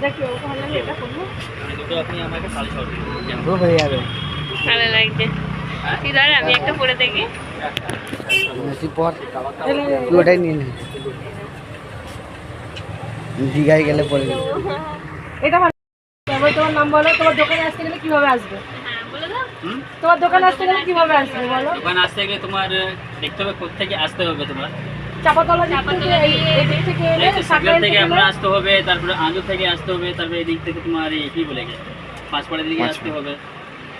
দেখি ও ভালো লাগে এটা করবো দুটো আপনি আমাকে 650 খুব হয়ে যাবে ভালো লাগছে ঠিক আছে আমি একটা পরে দেখি বেশি পর ওটাই নিয়ে নি দীঘায় গেলে পরে এটা ভালো এবার তোমার নাম বলো তোমার দোকানে আসতে গেলে কিভাবে আসবে হ্যাঁ বলে দাও তোমার দোকানে আসতে গেলে কিভাবে আসবে বলো দোকানে আসতে গেলে তোমার দেখতে হবে কোথা থেকে আসতে হবে তোমার চাপাতলা এদিক থেকে এলে সাগর থেকে আমরা আসতে হবে তারপরে আন্দুর থেকে আসতে হবে তারপরে এদিক থেকে তোমার কি বলে গেছে পাঁচপাড়ার দিকে আসতে হবে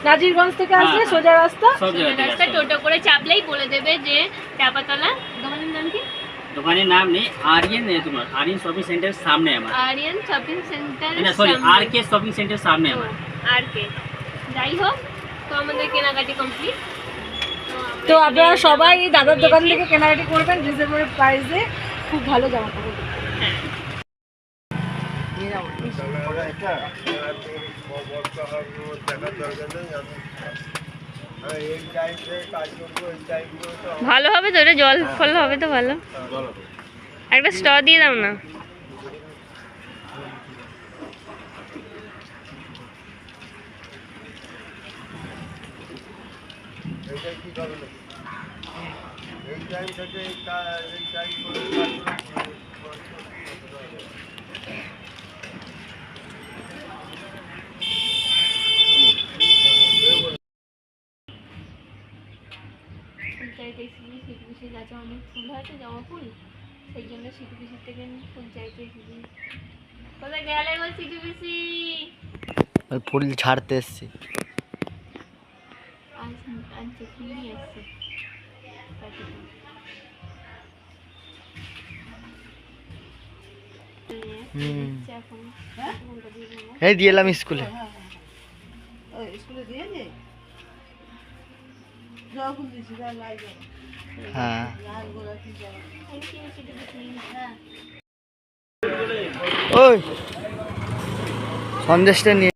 নাজিরগঞ্জ থেকে আসলে সোজা রাস্তা সব রাস্তা টোটো করে চাপলেই বলে দেবে যে চাপাতলা দোকানের নাম কি দোকানের নাম নেই আরিয়ান তোমার আরিয়ান শপিং সেন্টার সামনে আমার আরিয়ান শপিং সেন্টার না সরি আরকে শপিং সেন্টার সামনে আমার আরকে যাই হোক তো আমাদের কেনাকাটি কমপ্লিট তো আপনারা সবাই দাদার দোকান থেকে কেনাকাটি করবেন রিজনেবল প্রাইসে খুব ভালো জামা কাপড় ভালো হবে তো এটা জল ফল হবে তো ভালো একটা স্ট্র দিয়ে দাও না পঞ্চায়েতে এসেছি শীতপিসির গাছে অনেক ফুল হয়েছে জবা ফুল সেই জন্য শীতপিসির থেকে পঞ্চায়েতে এসেছি কোথায় গেলে গো শীতপিসি ওই ফুল ছাড়তে এসছি আনছে ফুল নিয়ে এসছে এই দিয়ে এলাম স্কুলে স্কুলে দিয়ে নে হ্যাঁ ওই সন্দেশটা নিয়ে